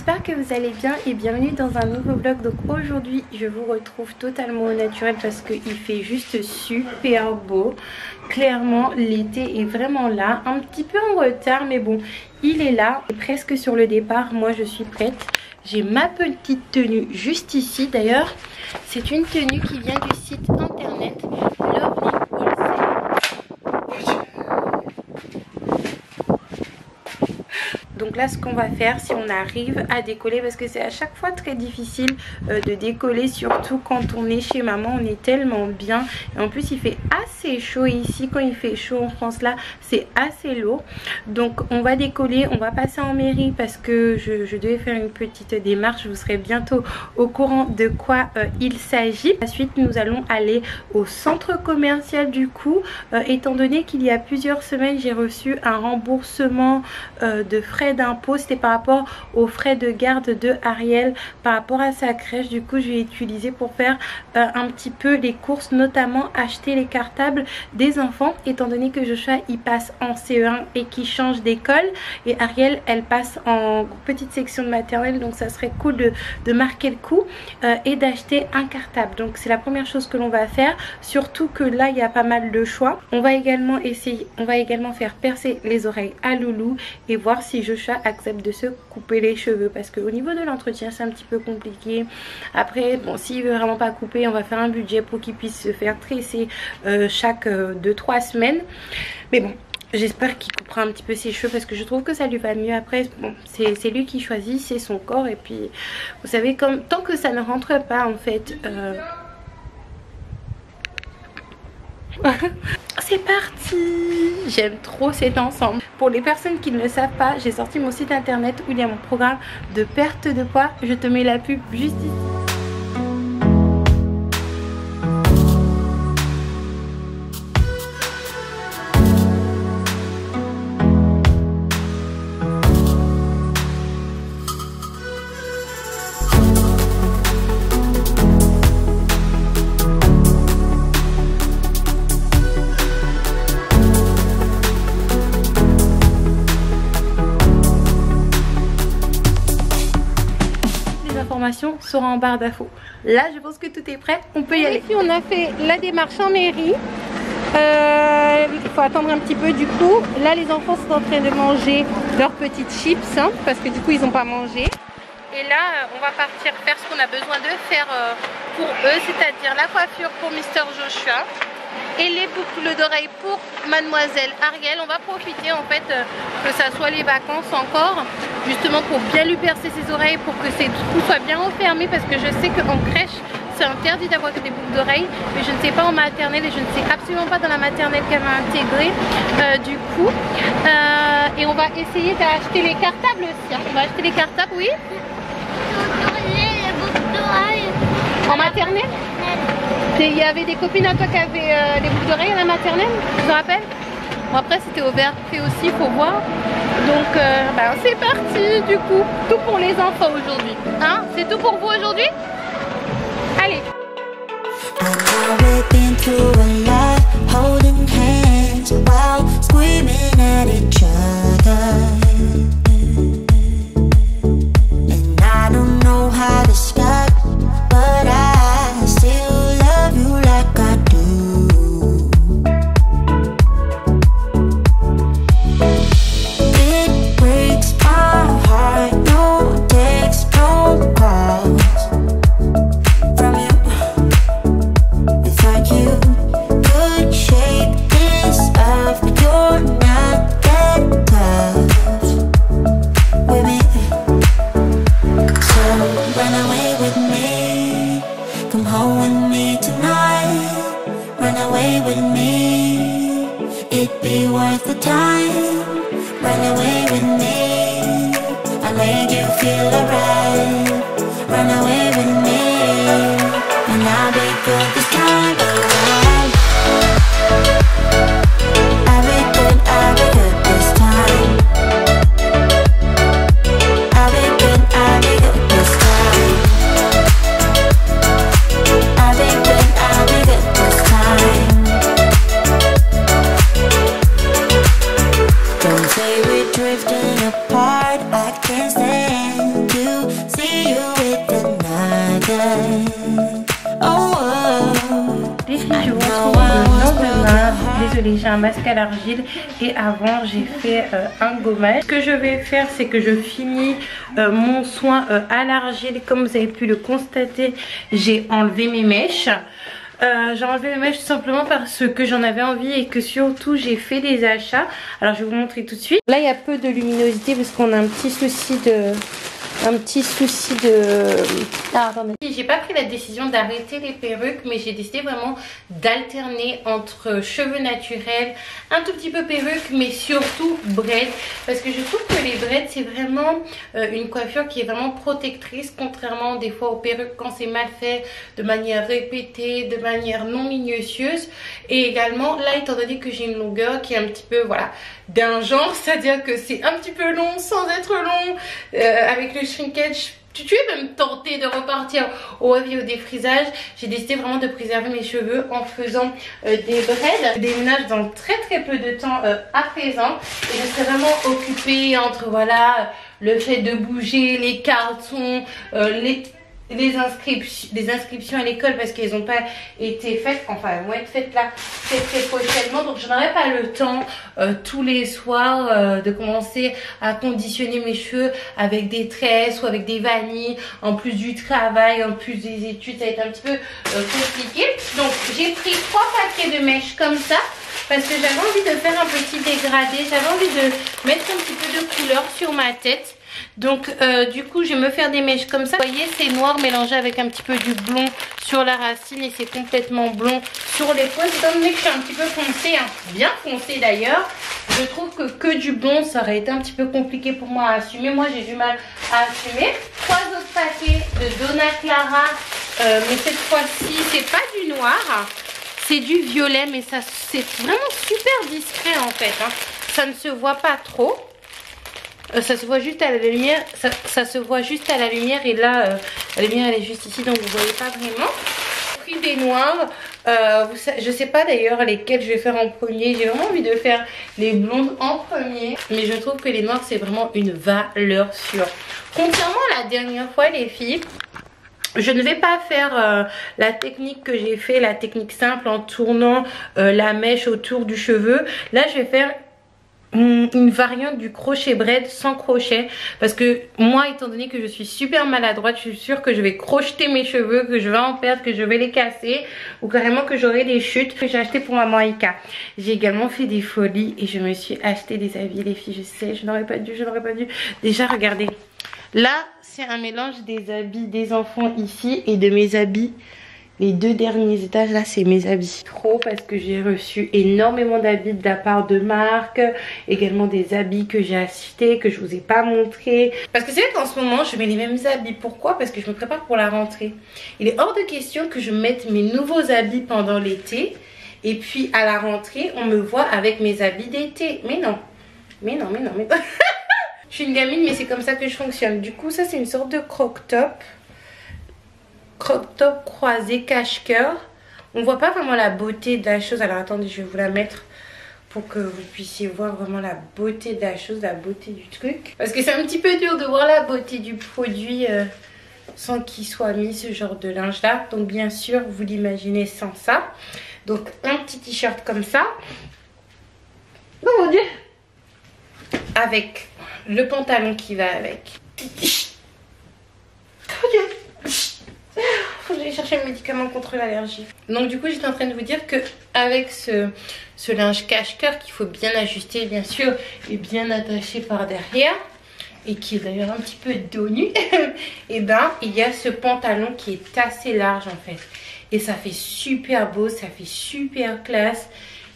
j'espère que vous allez bien et bienvenue dans un nouveau vlog. Donc aujourd'hui je vous retrouve totalement au naturel parce qu'il fait juste super beau. Clairement l'été est vraiment là, un petit peu en retard mais bon il est là, presque sur le départ. Moi je suis prête, j'ai ma petite tenue juste ici. D'ailleurs c'est une tenue qui vient du site internet Lovely Wholesale. Donc là ce qu'on va faire, si on arrive à décoller, parce que c'est à chaque fois très difficile de décoller, surtout quand on est chez maman, on est tellement bien. Et en plus il fait assez chaud ici, quand il fait chaud en France là c'est assez lourd. Donc on va décoller, on va passer en mairie parce que je devais faire une petite démarche. Je vous serai bientôt au courant de quoi il s'agit. Ensuite nous allons aller au centre commercial du coup, étant donné qu'il y a plusieurs semaines j'ai reçu un remboursement de frais d'impôt. C'était par rapport aux frais de garde de Ariel par rapport à sa crèche. Du coup je vais utiliser pour faire un petit peu les courses, notamment acheter les cartables des enfants, étant donné que Joshua il passe en CE1 et qui change d'école, et Ariel elle passe en petite section de maternelle. Donc ça serait cool de marquer le coup et d'acheter un cartable. Donc c'est la première chose que l'on va faire, surtout que là il y a pas mal de choix. On va également faire percer les oreilles à Loulou et voir si Joshua accepte de se couper les cheveux, parce qu'au niveau de l'entretien c'est un petit peu compliqué. Après bon, s'il veut vraiment pas couper, on va faire un budget pour qu'il puisse se faire tresser chaque 2-3 semaines. Mais bon, j'espère qu'il coupera un petit peu ses cheveux parce que je trouve que ça lui va mieux. Après bon, c'est lui qui choisit, c'est son corps, et puis vous savez, comme tant que ça ne rentre pas en fait c'est parti. J'aime trop cet ensemble. Pour les personnes qui ne le savent pas, j'ai sorti mon site internet où il y a mon programme de perte de poids. Je te mets la pub juste ici. Sera en barre d'infos. Là je pense que tout est prêt, on peut y aller. Ici on a fait la démarche en mairie, il faut attendre un petit peu. Du coup là les enfants sont en train de manger leurs petites chips parce que du coup ils n'ont pas mangé. Et là on va partir faire ce qu'on a besoin de faire pour eux, c'est-à-dire la coiffure pour Mister Joshua et les boucles d'oreilles pour mademoiselle Ariel. On va profiter en fait que ça soit les vacances encore, justement pour bien lui percer ses oreilles, pour que ses trous soient bien refermés, parce que je sais qu'en crèche c'est interdit d'avoir que des boucles d'oreilles, mais je ne sais pas en maternelle, et je ne sais absolument pas dans la maternelle qu'elle va intégrer du coup. Et on va essayer d'acheter les cartables aussi. On va acheter les cartables, oui. En maternelle? Il y avait des copines à toi qui avaient des boucles d'oreilles à la maternelle, tu te rappelles? Bon, après c'était au VRP aussi, il faut voir. Donc c'est parti du coup. Tout pour les enfants aujourd'hui. Hein? C'est tout pour vous aujourd'hui? Allez. Don't say we're drifting apart, I can't stand you. j'ai un masque à l'argile et avant j'ai fait un gommage. Ce que je vais faire, c'est que je finis mon soin à l'argile. Comme vous avez pu le constater, j'ai enlevé mes mèches. J'ai enlevé mes mèches tout simplement parce que j'en avais envie et que surtout j'ai fait des achats. Alors je vais vous montrer tout de suite. Là il y a peu de luminosité parce qu'on a un petit souci de... Ah, attendez. J'ai pas pris la décision d'arrêter les perruques, mais j'ai décidé vraiment d'alterner entre cheveux naturels, un tout petit peu perruque, mais surtout braid, parce que je trouve que les braids c'est vraiment une coiffure qui est vraiment protectrice, contrairement des fois aux perruques quand c'est mal fait, de manière répétée, de manière non minutieuse. Et également là, étant donné que j'ai une longueur qui est un petit peu voilà d'un genre, c'est-à-dire que c'est un petit peu long sans être long, avec le shrinkage, tu es même tentée de repartir au wave et au défrisage. J'ai décidé vraiment de préserver mes cheveux en faisant des braids. Je déménage dans très peu de temps à présent et je serai vraiment occupée entre voilà le fait de bouger, les cartons, les inscriptions à l'école parce qu'elles n'ont pas été faites, enfin elles vont être faites là très prochainement, donc je n'aurai pas le temps tous les soirs de commencer à conditionner mes cheveux avec des tresses ou avec des vanilles, en plus du travail, en plus des études, ça va être un petit peu compliqué. Donc j'ai pris 3 paquets de mèches comme ça parce que j'avais envie de faire un petit dégradé, j'avais envie de mettre un petit peu de couleur sur ma tête. Donc du coup je vais me faire des mèches comme ça. Vous voyez, c'est noir mélangé avec un petit peu du blond sur la racine et c'est complètement blond sur les poils. Étant donné que je suis un petit peu foncée, hein, bien foncée d'ailleurs, je trouve que du blond ça aurait été un petit peu compliqué pour moi à assumer. Moi j'ai du mal à assumer. 3 autres paquets de Donna Clara, mais cette fois-ci c'est pas du noir, c'est du violet, mais ça c'est vraiment super discret en fait, hein. Ça ne se voit pas trop. Ça se voit juste à la lumière, ça se voit juste à la lumière et là la lumière elle est juste ici donc vous voyez pas vraiment. J'ai pris des noirs, je sais pas d'ailleurs lesquels je vais faire en premier, j'ai vraiment envie de faire les blondes en premier, mais je trouve que les noirs c'est vraiment une valeur sûre. Contrairement à la dernière fois les filles, je ne vais pas faire la technique que j'ai fait, la technique simple en tournant la mèche autour du cheveu. Là je vais faire une variante du crochet braid sans crochet parce que moi étant donné que je suis super maladroite, je suis sûre que je vais crocheter mes cheveux, que je vais en perdre, que je vais les casser ou carrément que j'aurai des chutes. Que j'ai acheté pour maman Ika. J'ai également fait des folies et je me suis acheté des habits les filles, je sais, je n'aurais pas dû. Déjà regardez, là c'est un mélange des habits des enfants ici et de mes habits. Les 2 derniers étages là c'est mes habits. Trop parce que j'ai reçu énormément d'habits de la part de marques. Également des habits que j'ai achetés que je vous ai pas montré. Parce que c'est vrai qu'en ce moment je mets les mêmes habits. Pourquoi? Parce que je me prépare pour la rentrée. Il est hors de question que je mette mes nouveaux habits pendant l'été. Et puis à la rentrée on me voit avec mes habits d'été. Mais non. Mais non. Je suis une gamine mais c'est comme ça que je fonctionne. Du coup ça c'est une sorte de croc-top. Croc-top croisé cache-cœur. On voit pas vraiment la beauté de la chose. Alors attendez, je vais vous la mettre pour que vous puissiez voir vraiment la beauté de la chose, la beauté du truc. Parce que c'est un petit peu dur de voir la beauté du produit sans qu'il soit mis ce genre de linge là. Donc bien sûr vous l'imaginez sans ça. Donc un petit t-shirt comme ça. Oh mon dieu. Avec le pantalon qui va avec. Oh dieu. Faut que j'aille chercher le médicament contre l'allergie. Donc du coup j'étais en train de vous dire que avec ce linge cache-cœur qu'il faut bien ajuster bien sûr et bien attacher par derrière et qui est d'ailleurs un petit peu dos nu, et ben il y a ce pantalon qui est assez large en fait et ça fait super beau, ça fait super classe.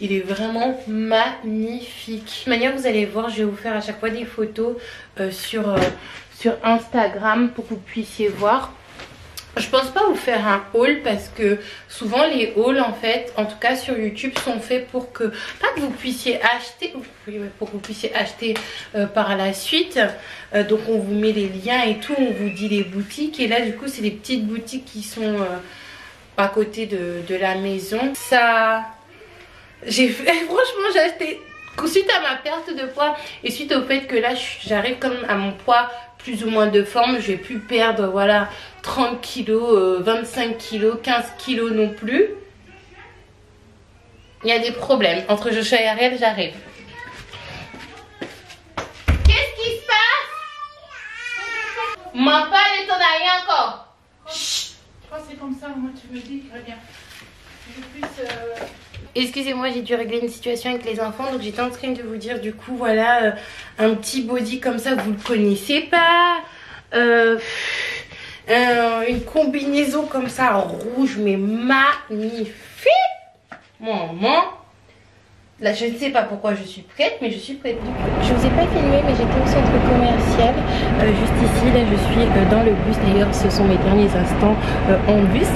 Il est vraiment magnifique. De toute manière vous allez voir, je vais vous faire à chaque fois des photos sur Instagram pour que vous puissiez voir. Je pense pas vous faire un haul parce que souvent les hauls en fait, en tout cas sur YouTube, sont faits pour que, pas que vous puissiez acheter, pour que vous puissiez acheter par la suite. Donc on vous met les liens et tout, on vous dit les boutiques. Et là du coup c'est des petites boutiques qui sont à côté de la maison. Ça, franchement j'ai acheté suite à ma perte de poids et suite au fait que là j'arrive comme à mon poids plus ou moins de forme, je vais plus perdre voilà 30 kilos, 25 kilos, 15 kilos non plus. Il y a des problèmes. Entre Joshua et Ariel, j'arrive. Qu'est-ce qui se passe? M'en parle et t'en as rien encore. Chut. Je crois que c'est comme ça, moi tu me dis, reviens. Je puisse... Excusez-moi, j'ai dû régler une situation avec les enfants, donc j'étais en train de vous dire, du coup, voilà, un petit body comme ça, vous le connaissez pas. Une combinaison comme ça, rouge, mais magnifique. Maman. Là, je ne sais pas pourquoi je suis prête, mais je suis prête. Je vous ai pas filmé, mais j'étais au centre commercial, juste ici. Là, je suis dans le bus. D'ailleurs, ce sont mes derniers instants en bus.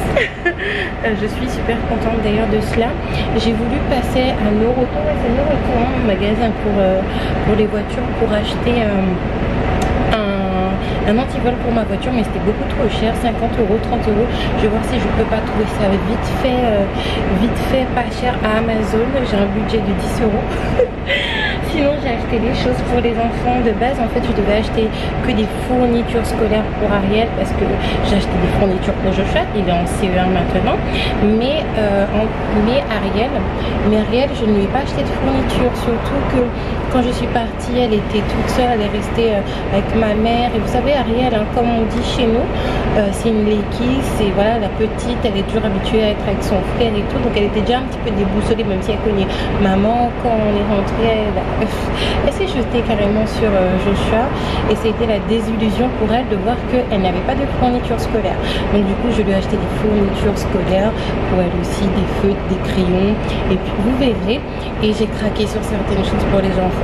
Je suis super contente d'ailleurs de cela. J'ai voulu passer à Noroton, c'est Noroton, un magasin pour les voitures, pour acheter un antivol pour ma voiture, mais c'était beaucoup trop cher, 50 €, 30 €. Je vais voir si je peux pas trouver ça vite fait pas cher à Amazon. J'ai un budget de 10 €. Sinon j'ai acheté des choses pour les enfants de base. En fait je devais acheter que des fournitures scolaires pour Ariel, parce que j'ai acheté des fournitures pour Joshua, il est en CE1 maintenant, mais Ariel je ne lui ai pas acheté de fournitures, surtout que quand je suis partie elle était toute seule, elle est restée avec ma mère. Et vous savez Ariel, hein, comme on dit chez nous, c'est une laquille, c'est voilà, la petite, elle est toujours habituée à être avec son frère et tout, donc elle était déjà un petit peu déboussolée, même si elle connaît maman. Quand on est rentré, elle s'est jetée carrément sur Joshua, et c'était la désillusion pour elle de voir qu'elle n'avait pas de fourniture scolaire. Donc du coup je lui ai acheté des fournitures scolaires pour elle aussi, des feutres, des crayons, et puis vous verrez. Et j'ai craqué sur certaines choses pour les enfants,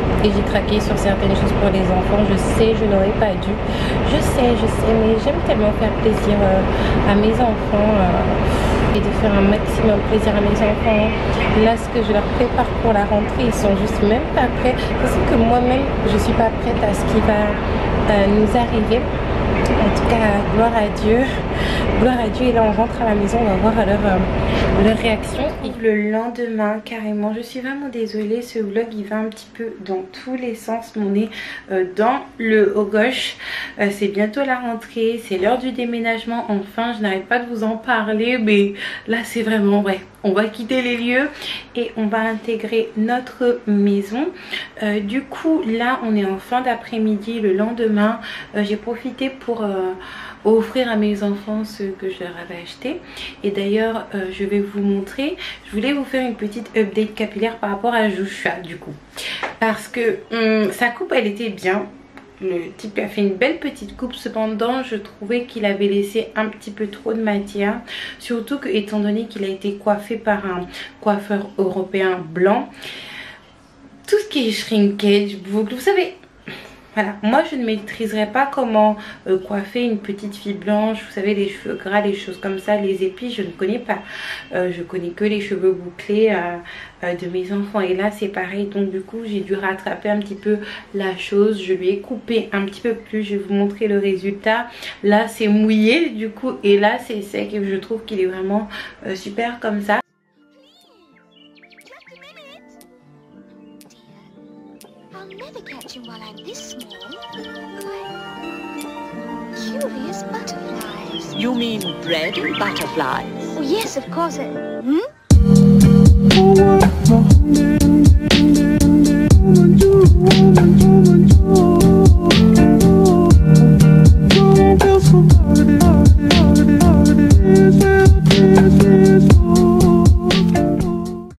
je sais, je n'aurais pas dû, je sais, mais j'aime tellement faire plaisir à mes enfants, et de faire un maximum plaisir à mes enfants. Là, ce que je leur prépare pour la rentrée, ils sont juste même pas prêts. Je sais que moi-même je suis pas prête à ce qui va nous arriver. En tout cas, gloire à Dieu, et là on rentre à la maison, on va voir leur réaction. Le lendemain, carrément, je suis vraiment désolée, ce vlog il va un petit peu dans tous les sens, mais on est dans le haut gauche. C'est bientôt la rentrée, c'est l'heure du déménagement, enfin je n'arrête pas de vous en parler, mais là c'est vraiment vrai. On va quitter les lieux et on va intégrer notre maison. Du coup là on est en fin d'après-midi, le lendemain. J'ai profité pour offrir à mes enfants ce que je leur avais acheté. Et d'ailleurs je vais vous montrer, je voulais vous faire une petite update capillaire par rapport à Joshua du coup, parce que sa coupe elle était bien. Le type a fait une belle petite coupe, cependant je trouvais qu'il avait laissé un petit peu trop de matière, surtout que étant donné qu'il a été coiffé par un coiffeur européen blanc, tout ce qui est shrinkage, boucle, vous savez, voilà, moi je ne maîtriserai pas comment coiffer une petite fille blanche, vous savez, les cheveux gras, les choses comme ça, les épis, je ne connais pas. Je connais que les cheveux bouclés de mes enfants, et là c'est pareil. Donc du coup j'ai dû rattraper un petit peu la chose, je lui ai coupé un petit peu plus, je vais vous montrer le résultat. Là c'est mouillé du coup, et là c'est sec, et je trouve qu'il est vraiment super comme ça. While I'm this small. Curious butterflies. You mean bread and butterflies? Oh yes, of course.